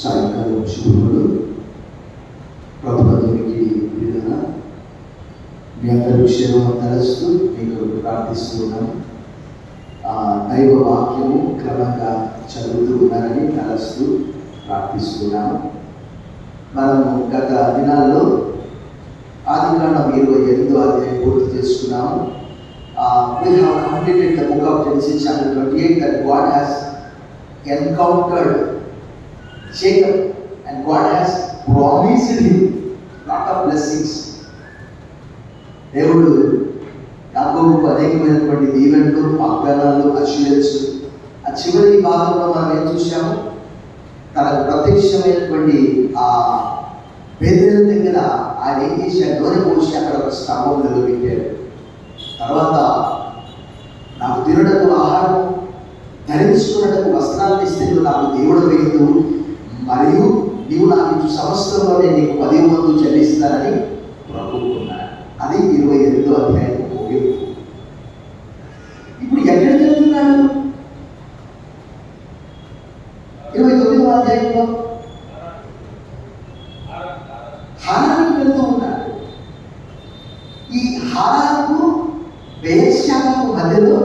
సాయంకాలం శుభములు. ప్రభుత్వానికి విడుదల మీ అందరి విషయంలో తలస్తూ మీకు ప్రార్థిస్తూ ఉన్నాము. దైవ వాక్యము క్రమంగా చదువుతూ ఉన్నారని తలస్తూ ప్రార్థిస్తున్నాము. మనము గత దినాల్లో ఆదికాండం 28వ అధ్యాయం పూర్తి చేసుకున్నాము. We have completed the book of Genesis chapter 28 that God has encountered Jacob and God has promised him lot of blessings. దేవుడు యాకోబుకు అనేకమైనటువంటి దీవెనలు, వాగ్దానాలు, అష్యూరెన్స్. ఆ చివరి భాగంలో మనం ఏం చూసాము? తనకు ప్రత్యక్షమైనటువంటి ఆ బేతేలు దగ్గర ఆయన ఏం చేశాడు? నూనె పోసి అక్కడ ఒక స్తంభం నిలబెట్టాడు. తర్వాత నాకు తినడకు ఆహారం, ధరించుకున్నటకు వస్త్రాలను ఇస్తే నువ్వు నాకు దేవుడు వేయదు, మరియు నీవు నాకు ఇచ్చు సంవత్సరంలోనే నీకు 10 వంతు చెల్లిస్తానని ప్రభుకున్నాడు. అది 28వ అధ్యాయం ముగింపు. ఇప్పుడు ఎక్కడికి వెళ్తున్నాడు? 29వ అధ్యాయంలో హారానికి వెళ్తూ ఉన్నాడు. ఈ హారాకు బెయేర్షెబాకు మధ్యలో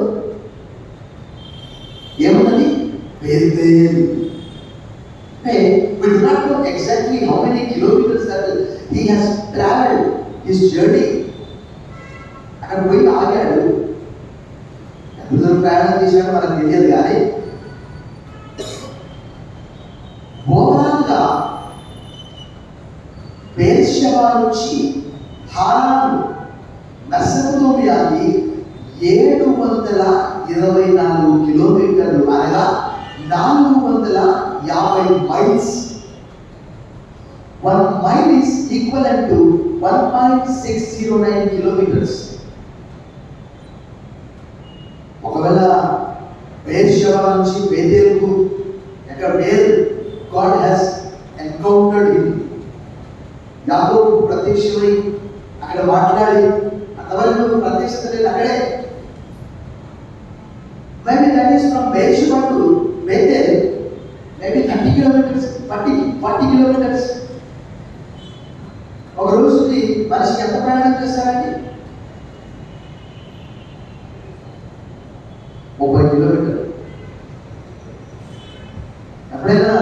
ఏమున్నది? బేతేలు. We do not know exactly how many kilometers that he has traveled his journey. అక్కడ పోయి ఆగాడు. ఎంత ప్రయాణం చేశాడో మనకు తెలియదు, కానీ ఓవరాల్గా బెయేర్షెబా నుంచి హారాను మెసొపొతామియాకి 724 కిలోమీటర్లు, అనగా 450 miles. 1 mile is equivalent to 1.609 kilometers. ఒకవేళ బెయేర్షెబా నుంచి బేతేలుకు where God has encountered him, యాకోబు ప్రత్యక్షమై అక్కడ మాట్లాడి అంతవరకు ప్రత్యక్షత లేదు అక్కడే. Maybe that is from Beersheba to Bethel, maybe 30 kilometers, 40 kilometers. ఒక రోజుకి మనిషికి ఎంత ప్రయాణం చేస్తారండి? 30 కిలోమీటర్లు. ఎప్పుడైనా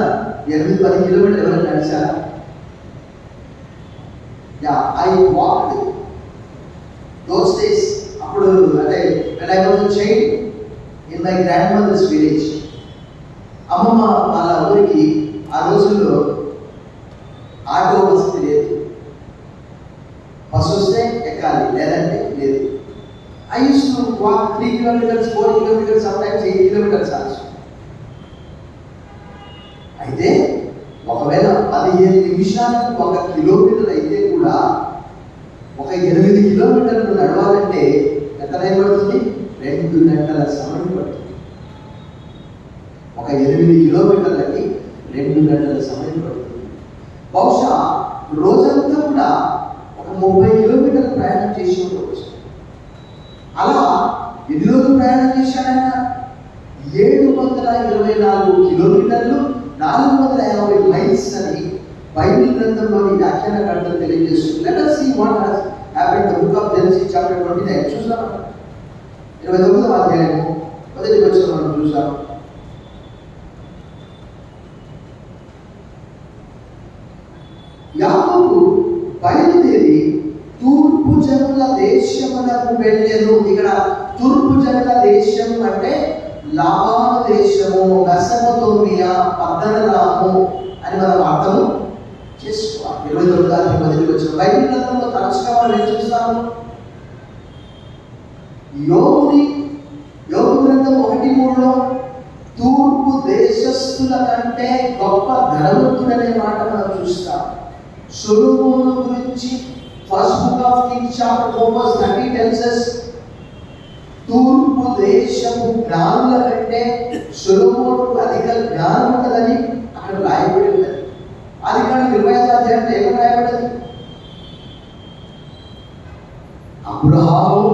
8-10 కిలోమీటర్లు ఎవరైనా నడిచారా? I walked those days. అప్పుడు అంటే when I was a child in my grandmother's village. అమ్మమ్మ వాళ్ళ ఊరికి ఆ రోజుల్లో ఆటో వసతి లేదు. బస్సు వస్తే ఎక్కాలి, లేదంటే లేదు. I used to walk 3 kilometers, 4 kilometers, sometimes 8 kilometers also. అయితే ఒకవేళ 15 నిమిషాలకు 1 కిలోమీటర్ అయితే కూడా ఒక 8 కిలోమీటర్లు నడవాలంటే ఎంత టైం పడుతుంది? 2 గంటల సమయం పడుతుంది. ఒక 8 కిలోమీటర్లకి 2 గంటల సమయం పడుతుంది. బహుశా రోజంతా కూడా ఒక 30 కిలోమీటర్లు ప్రయాణం చేసి ఉండవచ్చు. అలా ఎన్ని రోజులు ప్రయాణం చేశాడైనా? 724 కిలోమీటర్లు, 450 మైల్స్ అని బైబిల్ గ్రంథంలోని వ్యాఖ్యానకర్తలు తెలియజేస్తుంది. Let us see what has happened in the book of Genesis chapter 29. చూసాం 29వ అధ్యాయము 1వ వచనం మనం చూసాం. యాకోబు బయలుదేరి తూర్పు జనుల దేశమునకు వెళ్ళెను. ఇక్కడ తూర్పు జనుల దేశం అంటే లాబాను దేశము, మెసొపొతామియా, పద్దనరాము అని మనం అర్థము చేసుకోవాలి. 29వ అధ్యాయం 1వ వచనం బైబిల్ గ్రంథంలో తరచుగా మనం ఏం చూస్తాము? యోబు గ్రంథం 1:3లో తూర్పు దేశస్థుల కంటే గొప్ప ధనవంతుడనే మాట మనం చూస్తాం. సొలొమోను గురించి first book of Kings chapter 4:30 tells us తూర్పు దేశపు జ్ఞానుల కంటే సొలొమోనుకు అధిక జ్ఞానం ఉన్నదని అక్కడ రాయబడి ఉన్నది. ఆదికాండం 25వ అధ్యాయంలో ఏమని రాయబడింది? అబ్రహాము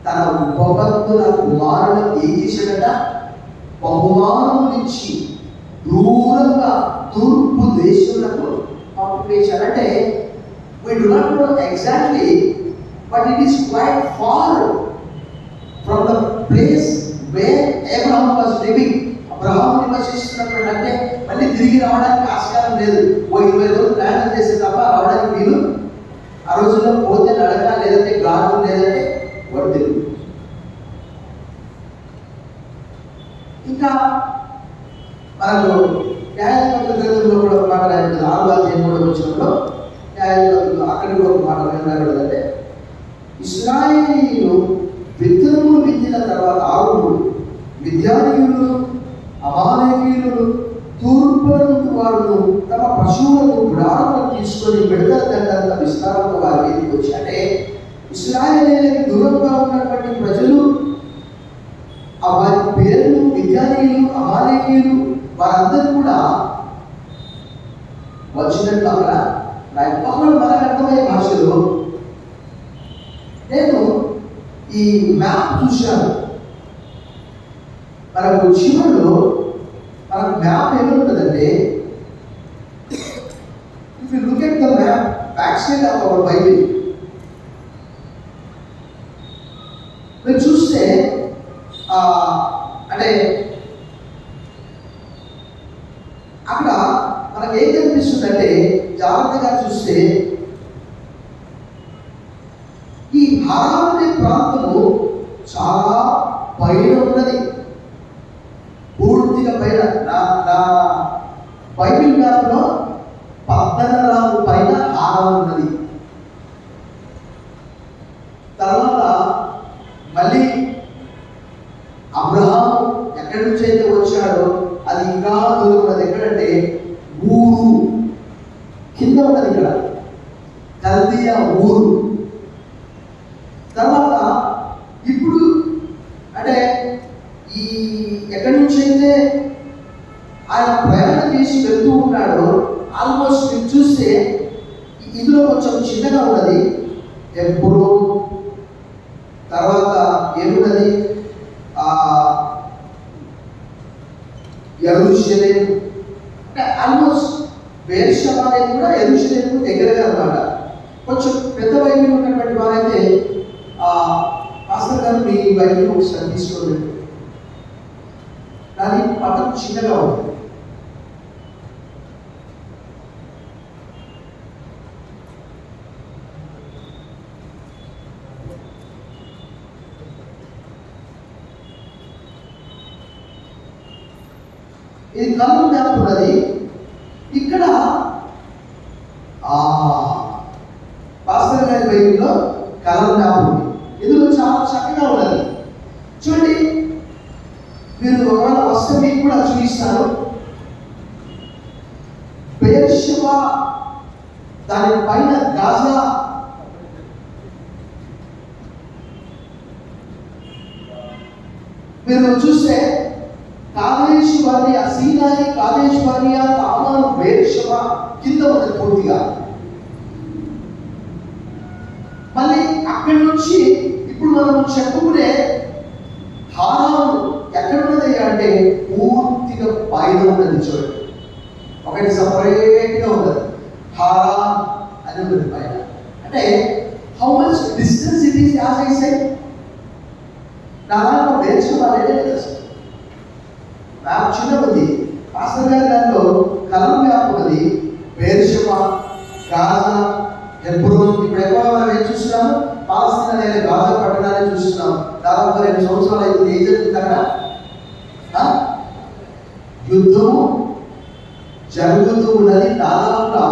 తన ఉపపత్నుల కుమారుడు ఏం చేశాడట? బహుమానం నుంచి దూరంగా తూర్పు దేశంలో పంపివేశాడు. అంటే we do not know exactly, but it is quite far from the place where Abraham was living. Abraham నివసిస్తున్నప్పుడు అంటే మళ్ళీ తిరిగి రావడానికి ఆస్కారం లేదు. 20 రోజులు ప్రయాణం చేసే తప్ప రావడానికి వీలు. ఆ రోజుల్లో పోతే నడక, లేదంటే గాడు, లేదంటే వర్తిలు. ఇంకా మనకు న్యాయాధిపతుల గ్రంథంలో కూడా ఒక మాట రాయబడింది. 6వ వచనంలో న్యాయాధిపతులు అక్కడ కూడా ఒక మాట రాయబడిందంటే, ఇశ్రాయేలీయులు విత్తనములు విత్తిన తర్వాత 6 మిద్యానీయులు, అమాలేకీయులు, తూర్పు నుండి వారు తమ పశువులను గుడాలను తీసుకొని విడుదల దండంత విస్తారంగా వారి మీదకి వచ్చి, అంటే ఇశ్రాయేలీయులకి దూరంగా ఉన్నటువంటి ప్రజలు వారి పేర్లు మిద్యానీయులు, అమాలేకీయులు వారందరూ కూడా వచ్చినట్లు అక్కడ ఒకవేళ మనకు అర్థమయ్యే భాషలో నేను ఈ మ్యాప్ చూశాను. మనకు చివరిలో మనకు మ్యాప్ ఏముంటుందంటే, if you look at the map back side of our Bible, మీరు చూస్తే అంటే అక్కడ మనకి ఏం కనిపిస్తుందంటే, జాగ్రత్తగా చూస్తే ఈ హారాన్ అనే ప్రాంతము చాలా పైన ఉన్నది, పూర్తిగా పైన. నా బైబిల్ మ్యాప్లో 14 పైన హారాన్ ఉన్నది. తర్వాత మళ్ళీ అబ్రహాము ఎక్కడి నుంచి అయితే వచ్చాడో అది ఇంకా దూరం ఉన్నది. ఎక్కడంటే ఊరు కింద ఉన్నది, ఇక్కడ కల్దీయ ఊరు. తర్వాత ఇప్పుడు అంటే ఈ ఎక్కడి నుంచి అయితే ఆయన ప్రయాణం చేసి వెళ్తూ ఉన్నాడో ఆల్మోస్ట్ మీరు చూస్తే ఇందులో కొంచెం చిన్నగా ఉన్నది హెబ్రోన్. తర్వాత ఏమున్నది యెరూషలేం. అంటే ఆల్మోస్ట్ బెర్షెబా అనేది కూడా యెరూషలేంకు దగ్గరగా అన్నమాట. కొంచెం పెద్ద బైబిల్ ఉన్నటువంటి వారైతే పాస్టర్ గారు మీ బైబిల్ ఒకసారి తీసుకోండి. కానీ పట్టణం చిన్నగా ఉంది. ఇది కలం మ్యాప్ ఉన్నది. ఇక్కడ పాస్టర్ గారి బైబిల్లో కలం మ్యాప్ ఉంది. ఇందులో చాలా చక్కగా ఉన్నది. చూడండి, మీరు ఒకవేళ వస్తే మీకు కూడా చూపిస్తాను. బెర్షెబా, దాని పైన గాజా, మీరు చూస్తే కాదేష్ బర్నియా, సీనాయి, కాదేష్ బర్నియా, తామాను, బెర్షెబా కింద ఉన్నది పూర్తిగా. మళ్ళీ అక్కడి నుంచి ఇప్పుడు మనం చెప్పుకునే హారాను ఎక్కడున్నది అంటే పూర్తిగా పైన ఉన్నది. చూడండి, ఒకటి సపరేట్గా ఉన్నది, హారాన్ అని ఉన్నది పైన. అంటే how much distance it is as I said. దాదాపు బెర్షెబా అనేది మ్యాప్ చిన్న ఉంది. పాస్టర్ గారి దానిలో కలం మ్యాప్ ఉన్నది. బెర్షెబా, గాజా, హెబ్రోన్. ఇప్పుడు ఎక్కువ మనం ఏం చూస్తున్నాము, పాలస్తీనా అనే గాజా పట్టణాన్ని చూస్తున్నాం. దాదాపు 2 సంవత్సరాలు అయితే ఏం జరుగుతుంది అక్కడ? యుద్ధము జరుగుతూ ఉన్నది. దాదాపుగా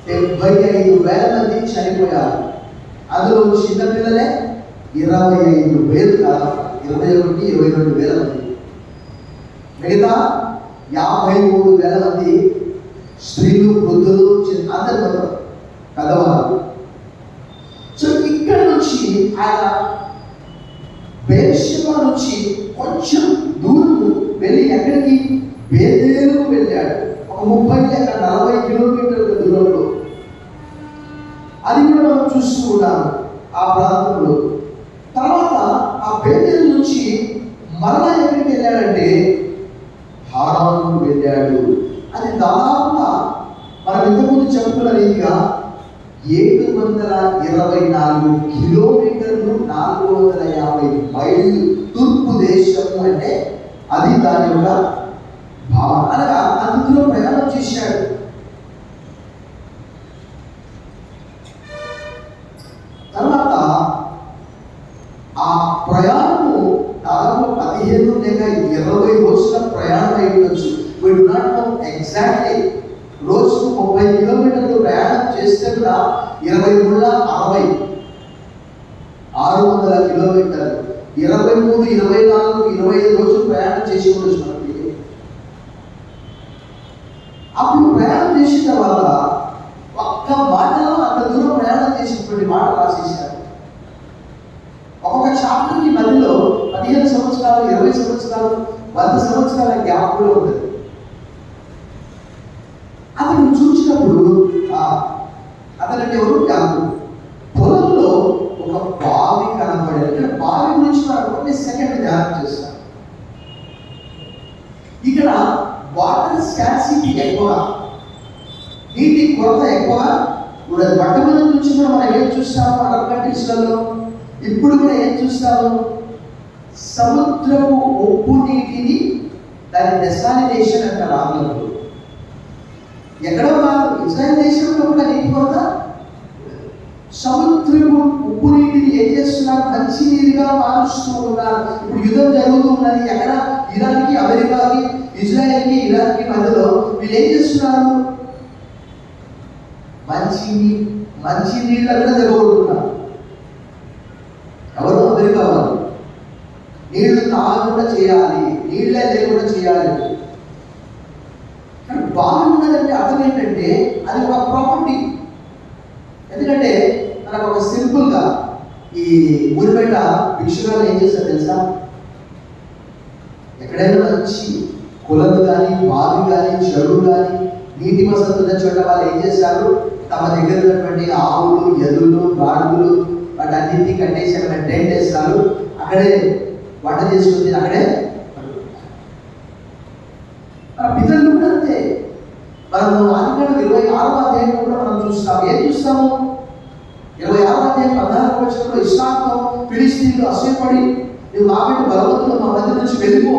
75,000 మంది చనిపోయారు. అందులో చిన్నపిల్లలే 25,000, దాదాపు 21-22,000 మంది. మిగతా 53,000 మంది స్త్రీలు, వృద్ధులు, అందరి మొత్తం పెద్దవారు. సో ఇక్కడ నుంచి ఆయన బెర్షెబా నుంచి కొంచెం దూరం వెళ్ళి ఎక్కడికి? బేతేలుకు వెళ్ళాడు. ఒక 30-40 కిలోమీటర్ల దూరంలో. అది కూడా మనం చూస్తూ ఉన్నాము ఆ ప్రాంతంలో. తర్వాత ఆ బేతేలు నుంచి మరలా ఎక్కడికి వెళ్ళాడంటే హారాను వెళ్ళాడు. అది దాదాపుగా మనం ఇంతకుముందు చెప్పుకున్న రీతిగా 724 కిలోమీటర్లు, 450 మైళ్ళు తూర్పు దేశము అంటే అది దాని యొక్క భావన. అనగా అందులో ప్రయాణం చేశాడు. తర్వాత ఆ ప్రయాణము దాదాపు 15 లేక 20 రోజుల ప్రయాణం అయి ఉండొచ్చు. We do not know exactly. రోజుకు 30 కిలోమీటర్లు ప్రయాణం చేస్తే కూడా 23 60 600 కిలోమీటర్లు, 23 24 25 రోజులు ప్రయాణం చేసి ఉండొచ్చు మనకి. అప్పుడు ప్రయాణం చేసిన తర్వాత ఒక్క మాటలో అంత దూరం ప్రయాణం చేసినటువంటి మాట రాసేశారు. ఒక్కొక్క చాప్టర్కి మధ్యలో 15 సంవత్సరాలు, 20 సంవత్సరాలు, 100 సంవత్సరాల గ్యాప్ కూడా ఉంటుంది. అతను చూసినప్పుడు అతనంటే ఎవరు? యాకోబు. పొలంలో ఒక బావి కనపడేది. ఇక్కడ బావి గురించి మనం కొన్ని సెకండ్ ధ్యానం చేస్తాం. ఇక్కడ వాటర్ స్కార్సిటీ ఎక్కువ, నీటి కొరత ఎక్కువ ఉన్నది. మొట్టమొదటి నుంచి కూడా మనం ఏం చూస్తాము అరబ్ కంట్రీస్లలో, ఇప్పుడు కూడా ఏం చూస్తాము? సముద్రపు ఉప్పు నీటిని, దాని డెసాలినేషన్ అంటారు ఆంగ్లంలో. ఎక్కడో కాదు, ఇజ్రాయెల్ దేశంలో కూడా నీటి కొరత. సముద్రపు ఉప్పు నీటిని ఏం చేస్తున్నారు? మంచి నీరుగా మారుస్తూ ఉన్నారు. ఇప్పుడు యుద్ధం జరుగుతూ ఉన్నది. ఎక్కడ? ఇరాన్కి, అమెరికాకి, ఇజ్రాయెల్కి, ఇరాన్కి మధ్యలో వీళ్ళు ఏం చేస్తున్నారు? మంచి నీళ్ళ కూడా జరగబడుతున్నారు. ఎవరు? అమెరికా వాళ్ళు. నీళ్లు తాగకుండా చేయాలి, నీళ్ళే లేకుండా చేయాలి. కానీ బాగున్నదంటే అర్థం ఏంటంటే అది ఒక ప్రాపర్టీ. ఎందుకంటే మనకు ఒక సింపుల్గా ఈ ఊరి బయట భిక్షురాలు ఏం చేస్తారు తెలుసా? ఎక్కడైనా మంచి కులలు కానీ, బావి కానీ, చెరువు కానీ, నీటి వసతి ఉన్న చోట వాళ్ళు ఏం చేస్తారు? తమ దగ్గర ఉన్నటువంటి ఆవులు, ఎద్దులు, గాడులు వాటన్నింటినీ కట్టేసి అక్కడ టెంట్ వేస్తారు. అక్కడే వంట చేసుకుని అక్కడే మన పితరులు కూడా అంతే. మనము ఆదికాండం 26వ అధ్యాయంలో కూడా మనం చూస్తాము. ఏం చూస్తాము? 26వ అధ్యాయం 14వ వచనంలో ఇస్సాకుతో ఫిలిష్తీయులు అసూయపడి, నువ్వు మాకంటే బలవంతులు, మా మధ్య నుంచి వెళ్ళిపో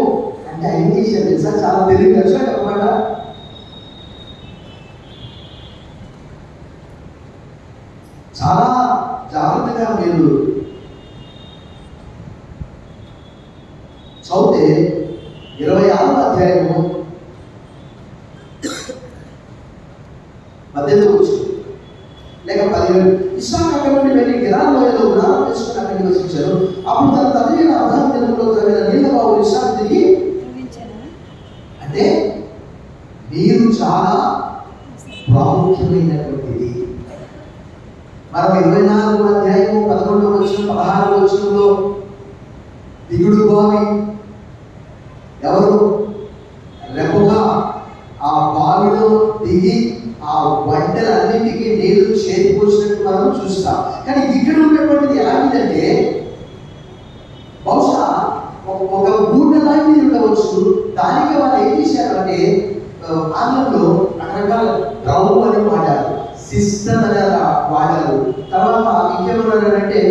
అంటే ఆయన ఏం చేశారు తెలుసా? చాలా తెలివి వచ్చాడు అన్నమాట. చాలా జాగ్రత్తగా మీరు చదివితే 26వ అధ్యాయము 18వ వచనం లేక 17. ఇస్సాకు అక్కడి నుండి వెళ్ళి గెరార్ లోయలో గుడారం వేసుకుని అక్కడ నివసించారు. అప్పుడు తన తండ్రి అయిన అబ్రహాము దినములో తగిన నీళ్ల బావులు ఇస్సాకు తిరిగి. అంటే నీరు చాలా ప్రాముఖ్యమైనటువంటిది. మనం 24వ అధ్యాయము 11వ వచనం 16వ వచనంలో దిగుడు బావి ఎవరు? రెబెకా ఆ బావిలో దిగి ఆ వంటలన్నింటికి నీళ్లు చేతిపోసినట్టు మనం చూస్తాం. కానీ ఇక్కడ ఉన్నటువంటిది ఎలాంటిదంటే బహుశా ఒక గూడ లాంటిది ఉండవచ్చు. దానికి వాళ్ళు ఏం చేశారు అంటే ఆంగ్లంలో రకరకాల డ్రౌ అని వాడారు, సిస్టమ్ అని వాడారు. తర్వాత ఇంకేమన్నారంటే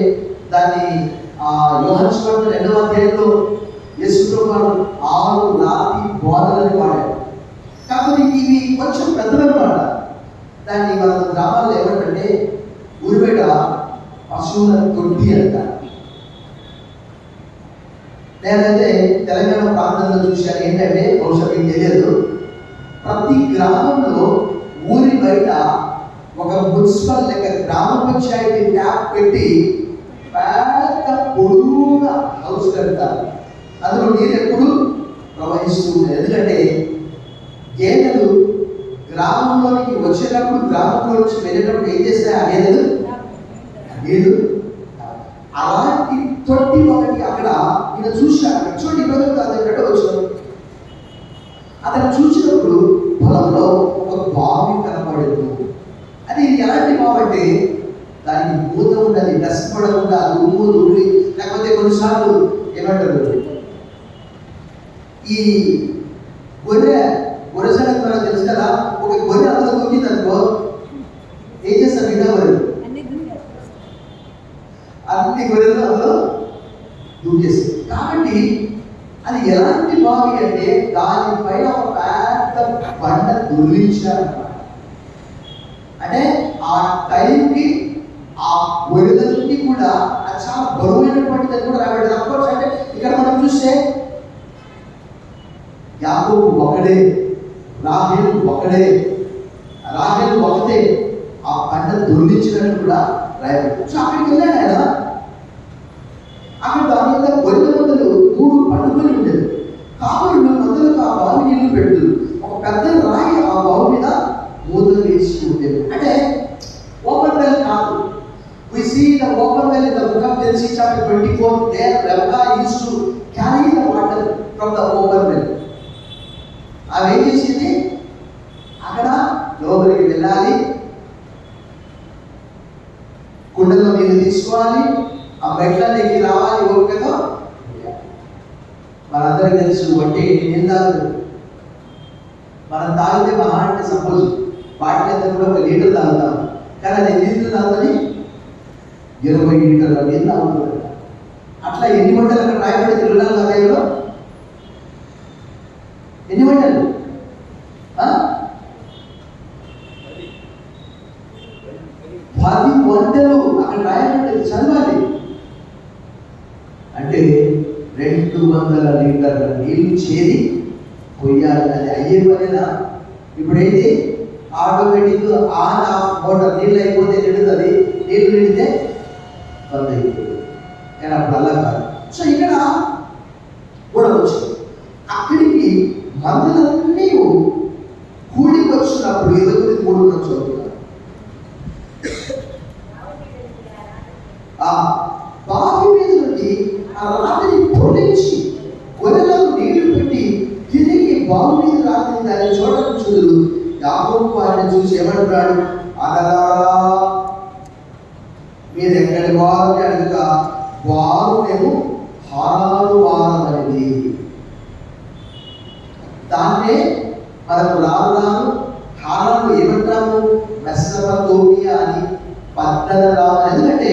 దాన్ని యోహాను సువార్త 2వ అధ్యాయంలో యేసుప్రభు వారు 6 రాతి బోధలని వాడారు. కాకపోతే ఇవి కొంచెం పెద్దదన్నమాట. దాన్ని మన గ్రామాల్లో ఏమంటే ఊరిబేట పశువుల తొట్టి అంటారు. నేనైతే తెలంగాణ ప్రాంతంలో చూశాను. ఏంటంటే బహుశా మీకు తెలియదు, ప్రతి గ్రామంలో ఊరి బయట ఒక మున్సిపల్ లేక గ్రామ పంచాయతీ ట్యాప్ పెట్టి పెద్ద పొడుగుగా హౌస్ కడతారు. అందులో నీరు ఎప్పుడు ప్రవహిస్తూ ఉంటుంది. ఎందుకంటే గేదెలు గ్రామంలోనికి వచ్చేటప్పుడు, గ్రామంలో నుంచి వెళ్ళేటప్పుడు ఏం చేస్తాయి? ఆ గేదెలు నీళ్ళు. అలాంటి తొట్టి ఒకటి అక్కడ ఈయన చూశాడు. చూడండి, ఈరోజు అతను వచ్చాడు. అతను చూసినప్పుడు పొలంలో ఒక బావి కనపడదు. అది ఎలాంటి బావి అంటే దానికి మూత ఉండదు, డస్ట్ పడకుండా, దుమ్ము ధూళి, లేకపోతే కొన్నిసార్లు ఏమంటారు ఈ గొర్రెలకు తర్వాత తెలుసు కదా, ఒక గొర్రె అందులో దూకింది అనుకో, ఏం చేస్తారు మిగతా గొర్రెలు? అన్ని గొర్రెలు అందులో దూకేస్తాయి. కాబట్టి అది ఎలాంటి బావి అంటే దానిపైన ఒక పెద్ద బండ దొర్లించారన్నమాట. అంటే ఆ టైంకి ఆ గొర్రెలకి కూడా అది చాలా బరువైనటువంటిది కూడా రాబడింది. అఫ్కోర్స్ అంటే ఇక్కడ మనం చూస్తే యాకోబు ఒకడే, రాహేలు ఒకడే, రాహేలు ఒకటే ఆ బండ దొర్లించినట్టు కూడా రాయబడింది. సో అక్కడికి వెళ్ళాడు ఆయన. అక్కడ దాని మీద గొర్రెల మందలు 3 పండుకొని ఉండేది. కావళ్ళు మందలకు ఆ బావి నీళ్లు పెడుతుంది. ఒక పెద్ద రాయి ఆ బావి మీద మూతలు వేసి ఉండేది. అంటే ఓపెన్ వెల్ కాదు. We see the open well in the book of Genesis chapter 24. There Rebecca used to carry the water from the open well. ఆమె ఏం చేసింది? అక్కడ లోపలికి వెళ్ళాలి, కుండలో నీళ్ళు తీసుకోవాలి, ఆ మెట్లకి రావాలి ఓపికతో. మనందరికీ తెలుసు అంటే నీళ్ళు తాగదు. మనం తాగితే మహా అంటే సపోజ్ బాటిల్ అంతా కూడా 1 లీటర్ తాగుతాం, కానీ అది ఎన్ని లీటర్లు తాగుతుంది? 20 లీటర్ల నీళ్ళు తాగుతుంది. అట్లా ఎన్ని మంటలు అక్కడ రాయబడి తిరుగులాల అధ్యాయంలో? ఎన్ని మంటలు? 10 వంటలు అక్కడ రాయబడి చదవాలి. అంటే 200 లీటర్ల నీళ్లు చేరి పోయాలి. అది అయ్యే పనేనా? ఇప్పుడైతే ఆటోమేటిక్ ఆన్ ఆఫ్ మోటార్, నీళ్ళు అయిపోతే నిండుతుంది, నీళ్ళు నిండితే బంద్ అయిపోతుంది. కానీ అప్పుడు అలా కాదు. సో ఇక్కడ కూడా వచ్చింది. అక్కడికి మందులన్నీ కూడికి వచ్చినప్పుడు 23 చదువుతున్నారు. ఆ బావి మీద నుండి ఆ రాత్రి పొడిచి గొర్రెలకు నీళ్లు పెట్టి తిరిగి బావి మీద రాత్రి దాన్ని చూడరు. యాకోబు వారిని చూసి ఏమంటున్నాడు? అనలారా మీరు ఎక్కడి వారు అని అడుగుతా, వారు మేము హారాను వారమనేది. దాన్నే మనకు రాను హారాను ఏమంటాము? మెసొపొతేమియా అని పట్టణ రాము. ఎందుకంటే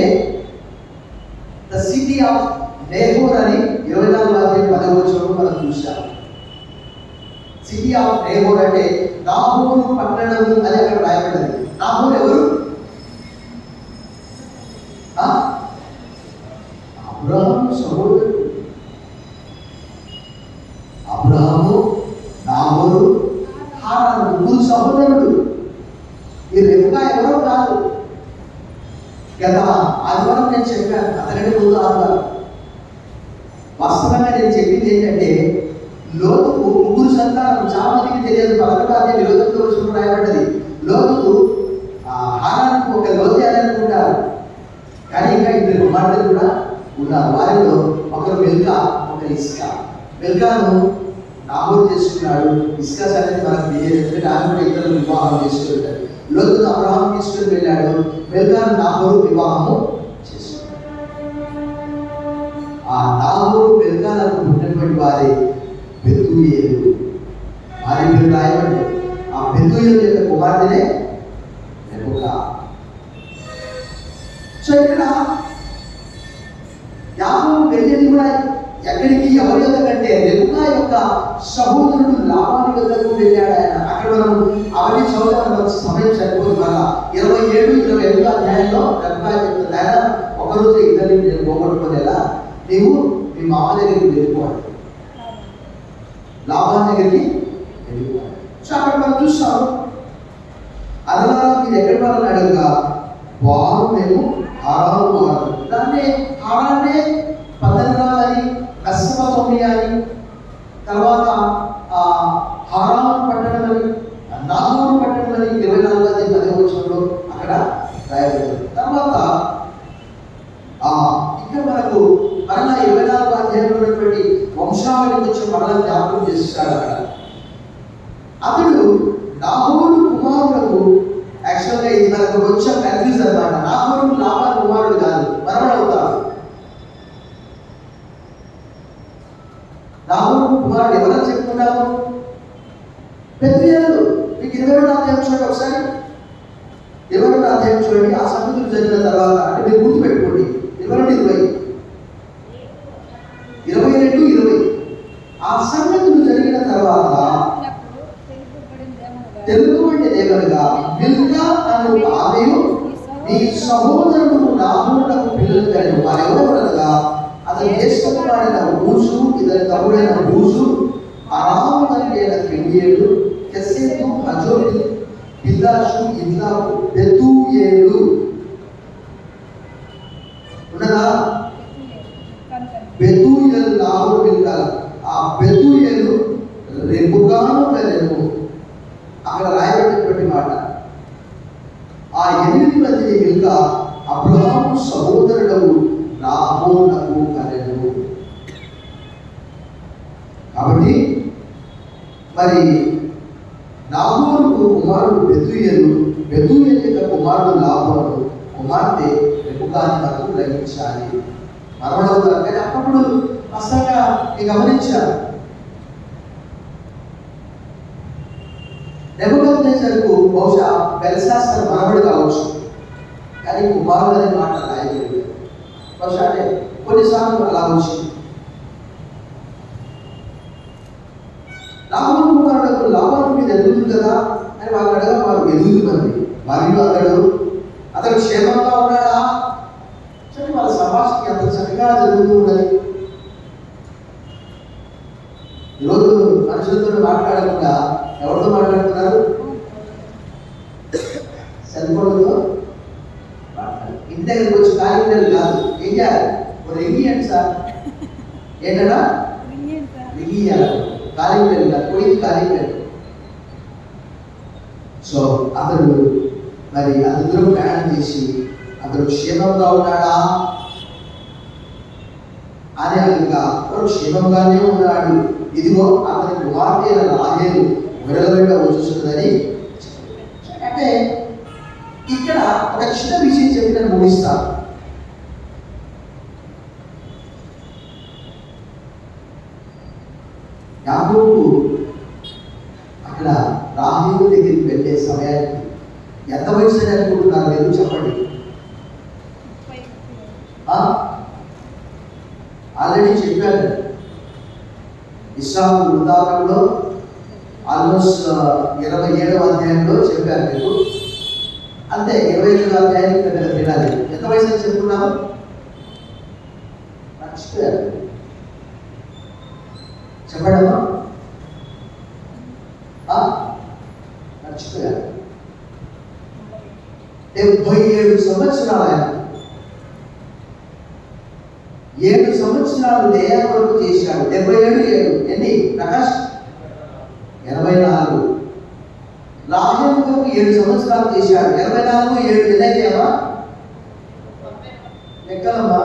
ద సిటీ ఆఫ్ నేహోర్ అని 24వ అధ్యాయం 10వ వచనంలో మనం చూసాం. సిటీ ఆఫ్ నేహోర్ అంటే నాహోరు పట్టణము అని అక్కడ రాయబడింది. నాహోరు ఎవరు? అబ్రహాము సహోదరుడు. అబ్రహాము, నాహోరు, హారాను 3 సహోదరుడు. ఈ రెబెకా ఎవరో కాదు. గత ఆదివారం నేను చెప్పాను, అతని ముందు ఆదివారం. వాస్తవంగా నేను చెప్పింది ఏంటంటే, లోతుకు 3 సంతానం. చాలా మందికి తెలియదు. 11వ అధ్యాయం 29వ వచనంలో రాయబడ్డది. లోతుకు హారానికి ఒక లోతు అని అనుకుంటారు, కానీ ఇంకా 2 కుమార్తెలు కూడా ఉన్నారు. వారిలో ఒకరు మిల్కా, ఒకరు ఇస్కా. మిల్కాను నాహోరు చేసుకున్నాడు. ఇస్కా అనేది మనకు తెలియదు, ఎందుకంటే ఆమె కూడా ఇతరులు వివాహం చేసుకుంటారు. లోతును అబ్రహాం తీసుకుని వెళ్ళాడు. మిల్కాను నాహోరు వివాహము చేసుకున్నాడు. ఆ నాహోరు మిల్కాలకు ఉన్నటువంటి వారి బెతూయేలు. వారి పేరు రాయబడి ఆ బెతూయేలు యొక్క కుమార్తెనే రెబెకా. సో ఇక్కడ యాకోబు వెళ్ళేది కూడా ఎక్కడికి, ఎవరి యొక్క కంటే రెబెకా యొక్క సహోదరుడు లాబాను వద్దకు వెళ్ళాడు ఆయన. అక్కడ మనం అవన్నీ చదువుతాం, సమయం సరిపోదు. మళ్ళా 27, 28 అధ్యాయంలో రెబెకా చెప్తుంది, ఆయన ఒకరోజు ఇద్దరిని నేను పోగొట్టుకునేలా నీవు మీ మామ దగ్గరికి వెళ్ళిపోవాలి, లాబాను దగ్గరికి వెళ్ళిపోవాలి. సో అక్కడ మనం చూస్తాం, అలా మీరు ఎక్కడి వాళ్ళని అడుగుగా వారు మేము హారాను వారు. దాన్నే హారాన్నే పద్దెనిమిది మెసొపొతేమియా అని, తర్వాత హారాను పట్టణం అని, నాహోరు పట్టణం అని 24వ అధ్యాయం 10వ వచనంలో అక్కడ రాయబడింది. తర్వాత ఇక్కడ మనకు మరలా 24వ అధ్యాయంలో ఉన్నటువంటి వంశావళికి వచ్చి మరలా జ్ఞాపకం చేస్తాడు. అక్కడ అతడు నాహోరు కుమారులకు, యాక్చువల్గా ఇది మనకు కొంచెం కన్ఫ్యూజ్ అనమాట. నాహోరు లాబాను కుమారుడు కాదు, మనవడు అవుతాడు. నాహోరు కుమారుడు ఎవరని చెప్పుకున్నాము? బెతూయేలు. అధ్యాయం చూడండి ఒకసారి. 22వ అధ్యాయం చూడండి. ఆ సంగతులు జరిగిన తర్వాత అంటే మీరు గుర్తుపెట్టుకోండి 22 ఆ సంగతులు జరిగిన తర్వాత తెలుగుబడిదేమనగా మిల్కా అను ఆమెయు నీ సహోదరుడు నాహోరునకు పిల్లలు కలిగిన వారెవరనగా అతని జ్యేష్ఠత వాడిన ఊజు, ఇతని తమ్ముడైన ఊజు, అరాము తండ్రి అయిన కెన్యేలు, కెసెతు, హజోని, పిల్దాషు, ఇద్లాము, బెతూయేలు. ఉన్నదా? బెతూయేలు నాహోరు మిల్కాలు. ఆ బెతూయేలు రెబుకాను కలెను. అక్కడ రాయబడినటువంటి మాట, ఆ 8 మంది మిల్కా అబ్రహాము సహోదరుడు నాహోరునకు కలెను. కాబట్టి మరి నాహోరుకు కుమారుడు బెతూయేలు, బెతూయేలు యొక్క కుమారుడు లాబాను, కుమార్తె రెబుకాని మనకు గ్రహించాలి. మనవడవుతారు. కానీ అప్పుడు అసలుగా నేను గమనించాను, నెబుకద్నెజరుకు బహుశా బెల్షాస్సర్ మనవడు కావచ్చు, కానీ కుమారుడు అనే మాట రాయబడింది. బహుశా అంటే కొన్నిసార్లు అలా వచ్చింది. లాబాను కుమారుడు లాబాను మీద ఎదుగుతుంది కదా అని వాళ్ళు అడగా వారు ఎదుగుతుంది. మరియు అతడు క్షేమంగా ఉన్నాడా? సరే, వాళ్ళ సమాజానికి అంత చక్కగా జరుగుతూ ఉన్నది. ఈరోజు మనుషులతో మాట్లాడకుండా ఎవరితో మాట్లాడుతున్నారు? సెల్ ఫోన్తో మాట్లాడాలి. ఇంటి దగ్గరికి వచ్చి కార్యక్రమాలు కాదు, ఏం చేయాలి? రింగియండి సార్. ఏంటన్నా రింగియాలి, కార్యక్రమాలు కాదు, పోయింది కార్యక్రమం. సో అతడు మరి అందరూ ప్రయాణం చేసి అతడు క్షేమంగా ఉన్నాడా అని అడుగుగా అతడు క్షేమంగానే ఉన్నాడు, ఇదిగో అతని కుమార్తె రాహేలు గొర్రెల వచ్చుతుందని. అంటే ఇక్కడ ఒక చిన్న విషయం చెప్పి నేను ముగిస్తాను. యాకోబు అక్కడ రాహేలు దగ్గరికి వెళ్ళే సమయానికి ఎంత వయసు అని అనుకుంటున్నారు మీరు? చెప్పండి. ఆల్రెడీ చెప్పాను, ఇస్సాకు వృద్ధాప్యంలో ఆల్మోస్ట్ 27వ అధ్యాయంలో చెప్పాను మీకు. అంతే, 25వ అధ్యాయానికి పెద్దగా తినాలి. ఎంత వయసు అని చెప్పుకున్నాము? మర్చిపోయారు. చెప్పడమ్మా, మర్చిపోయారు. 77 సంవత్సరాలు ఆయన 7 సంవత్సరాలు దేహ వరకు చేశాడు. 77 ఎన్ని ప్రకాష్? 84. రాహేలు వరకు 7 సంవత్సరాలు చేశాడు. 84 7 ఎన్నైతేవా లెక్కలమ్మా?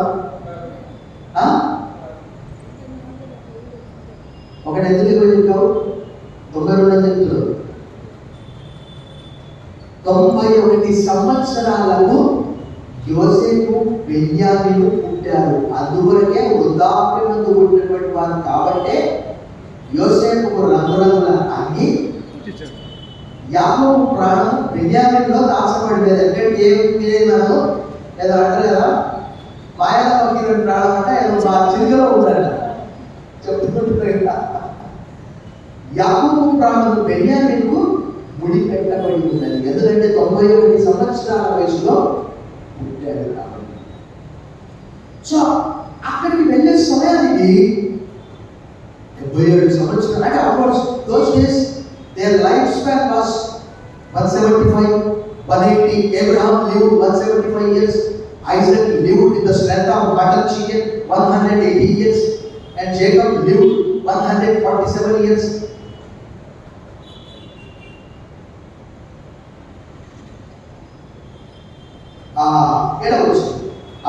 ఒకటి ఎందుకు ఎక్కువ చెప్పావు? 92 అని చెప్తున్నావు. 91 సంవత్సరాలకు యోసేపు, బెన్యామీను పుట్టారు. అందువరకే వృద్ధాప్యమందు పుట్టినటువంటి వారు కాబట్టి యోసేపుకు రంగురంగుల అంగి, యాకోబు ప్రాణం బెన్యామీనులో దాచబడినది. అంటే ఏమి మీరేది మనము ఏదో అంటారు కదా, మాయల పక్కిన ప్రాణం అంటే ఏదో మా చిరుగలో ఉందంట చెప్తుంటారు. యాకోబు ప్రాణం బెన్యామీనుకు ముడి పెట్టబడి ఉన్నది. ఎందుకంటే 91 సంవత్సరాల వయసులో పుట్టాడు కాబట్టి. సో అక్కడికి వెళ్ళే సమయానికి 77 సంవత్సరాలు. అంటే of course those days their life span was 175, 180. Abraham lived 175 years. Isaac lived with the strength of butter chicken 180 years. And Jacob lived 147 years.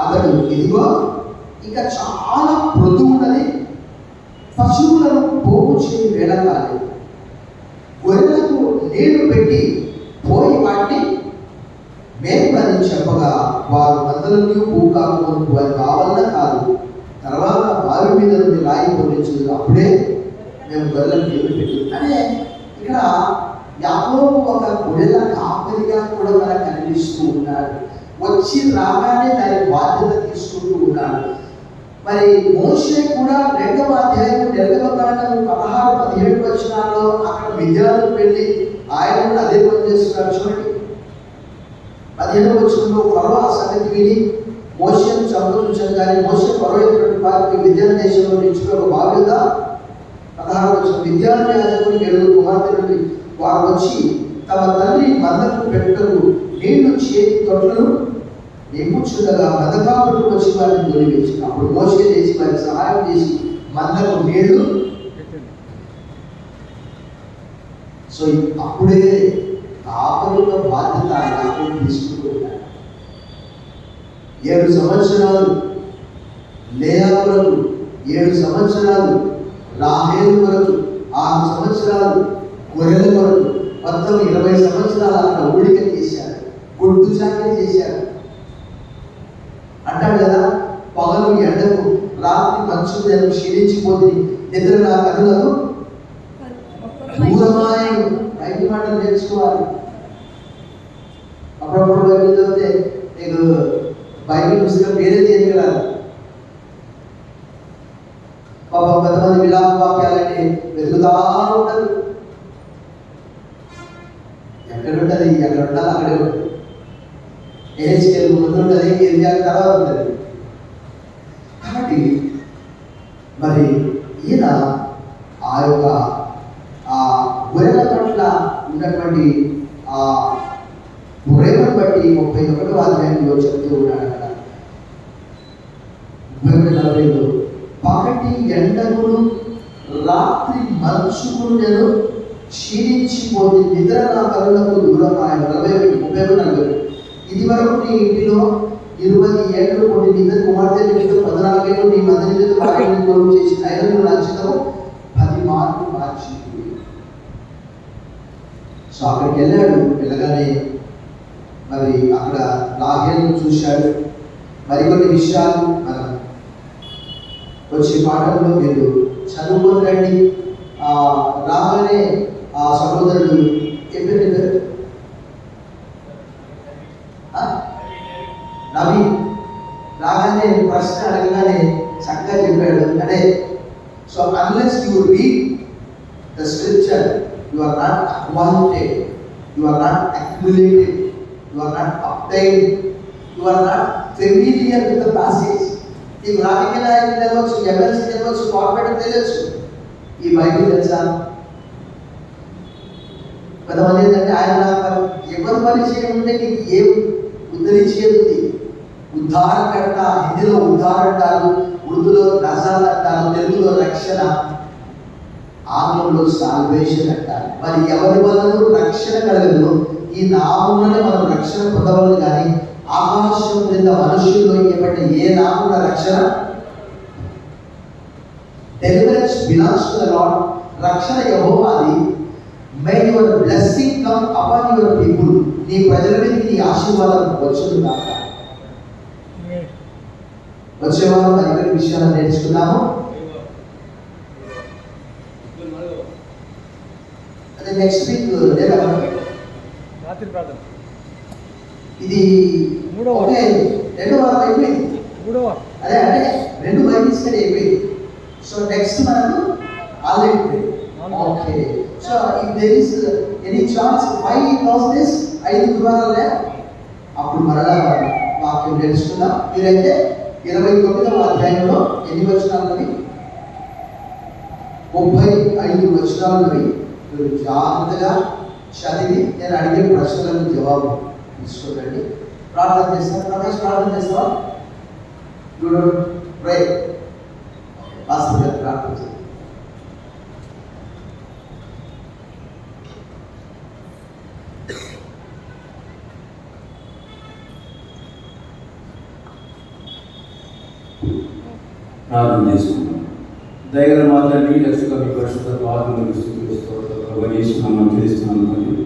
అతడు ఇదిగో ఇంకా చాలా మృదువున్నది, పశువులను పోగు చేయి వేళ కాలేదు, గొర్రెలకు నీళ్లు పెట్టి పోయి వాటిని మేపని చెప్పగా వారు అందరినీ పూకాకు వారి కావాలన్న కాదు. తర్వాత బావి మీద నుండి రాయి పొందించదు, అప్పుడే మేము గొర్రెలకు నీళ్లు పెట్టి. అంటే ఇక్కడ యాకోబు ఒక గొర్రెల కాపరిగా కూడా మనకు కనిపిస్తూ ఉన్నాడు. వచ్చి రాగానే దాని బాధ్యత తీసుకుంటూ ఉన్నాడు. మరి మోషే కూడా 2వ అధ్యాయం నిర్గమకాండం 16-17 వచనాల్లో అక్కడ విద్యార్థులకు వెళ్ళి ఆయన కూడా అదే పని చేస్తున్నాడు. చూడండి 15వ వచనంలో ఫరో ఆ సంగతి విని మోషేను చంపొచ్చాను, కానీ మోషే ఫరో అయినటువంటి వారికి విద్యార్థి దేశంలో నుంచి ఒక బాధ్యత 16వ వచనం విద్యార్థి యాజకుని 7 కుమార్తె నుండి వారు వచ్చి తమ తండ్రి మందకు పెట్టకు నీళ్లు చేతి తొట్లను నింపుచుండగా మందకాపుడు వచ్చి వారిని దొరికించి అప్పుడు మోషే చేసి వారికి సహాయం చేసి మందకు నీళ్లు. సో అప్పుడే కాపరుల బాధ్యత యాకోబు తీసుకుంటూ ఉన్నాడు. 7 సంవత్సరాలు లేయా వరకు, 7 సంవత్సరాలు రాహేలు వరకు, 6 సంవత్సరాలు గొర్రెల వరకు, మొత్తం 20 సంవత్సరాలు అక్కడ ఊడిక చేశాడు, గుడ్డు చాకరీ చేశాడు. అంటాడు కదా, పగలు ఎండకు రాత్రి మంచు నేను క్షీణించిపోతే నిద్ర నా కనులకు దూరమాయను. బయటి మాటలు నేర్చుకోవాలి. అప్పుడప్పుడు బైబిల్ చదివితే నీకు బైబిల్ పుస్తకం వేరే చేయగలరు. పాపం కొంతమంది విలాప వాక్యాలని వెతుకుతా ఉంటారు. ఎక్కడ ఉంటుంది, ఎక్కడ ఉండాలి అక్కడే ఉంటుంది. ఏహెచ్కేలు ముందు ఉంటుంది, ఏరియాల తర్వాత ఉంటుంది. కాబట్టి మరి ఈయన ఆ యొక్క ఆ గొర్రెల పట్ల ఉన్నటువంటి ఆ ప్రేమను బట్టి 31వ అధ్యాయంలో చెప్తూ ఉన్నాడు అక్కడ 40లో పగటి ఎండకును రాత్రి మంచుకును నేను క్షీణించిపోతే నిద్ర నా కనులకు దూరం. ఆయన 40 ఇది వరకు నీ ఇంటిలో 20 ఏళ్ళు కొన్ని నిద్ర కుమార్తె నిమిత్తం 14 ఏళ్ళు నీ మధ్య నిమిత్తం భార్యను కొలువు చేసి ఐదు నచ్చితము 10 మార్లు మార్చింది. సో అక్కడికి వెళ్ళాడు. వెళ్ళగానే మరి అక్కడ రాహేలును చూశాడు. మరికొన్ని విషయాలు మనం వచ్చే పాఠంలో మీరు చదువుకొని రండి. రాగానే ఆ సహోదరుడు ఏం పేరు నవీ రాగానే ప్రశ్న అడగగానే చక్కగా చెప్పాడు. అంటే so unless you read the scripture you are not acquainted, you are not accumulated, you are not obtained, you are not familiar with the passage. నీకు రాజకీయ నాయకులు తెలియవచ్చు, ఎమ్మెల్సీ తెలియవచ్చు, కార్పొరేటర్ తెలియచ్చు, ఈ బైబిల్ తెలుసా? కొంతమంది ఏంటంటే ఆయన ఎవరు పరిచయం ఉంటే నీకు ఏం ఉద్ధరించేది ఉంది. ఉద్ధారకర్త, హిందీలో ఉద్ధార అంటారు, ఉర్దూలో రజాల్ అంటారు, తెలుగులో రక్షణ, ఆంగ్లంలో సాల్వేషన్ అంటారు. మరి ఎవరి వలన రక్షణ కలగదు? ఈ నామంలోనే మనం రక్షణ పొందవాలి. కానీ ఆకాశం క్రింద మనుషుల్లో ఏమంటే ఏ నామంలో రక్షణ? Deliverance belongs to the Lord. రక్షణ యెహోవాది. May your blessing come upon your people. నీ ప్రజల మీదకి నీ ఆశీర్వాదం వచ్చును కాక. వచ్చే వారం అనేక విషయాలు నేర్చుకున్నాము. అదే నెక్స్ట్ వీక్ లేదా రాత్రి ప్రార్థన. ఇది 2వ వారం అయిపోయింది. అదే అంటే 2 బైబిల్ స్టడీ అయిపోయింది. సో నెక్స్ట్ మనకు already okay. So if there is any chance why knows this 5 గురువారాలే అప్పుడు మరలా వాక్యం తెలుసుకుందాం. మీరైతే 29వ అధ్యాయంలో ఎన్ని వచనాలున్నవి? 35 వచనాలున్నవి. మీరు జాగ్రత్తగా చదివి నేను అడిగే ప్రశ్నలకు జవాబు తీసుకోండి. ప్రార్థన చేస్తాను. ప్రకాష్ ప్రార్థన చేస్తావా? ప్రే ప్రార్థన చేస్తాను. ప్రార్థన చేసుకున్నాం. దయగల మా తండ్రి, రక్షక మీ పరిశుద్ధ పాదములకు స్తుతులు స్తోత్రాలు ప్రభు యేసు నామమున చేస్తున్నాను.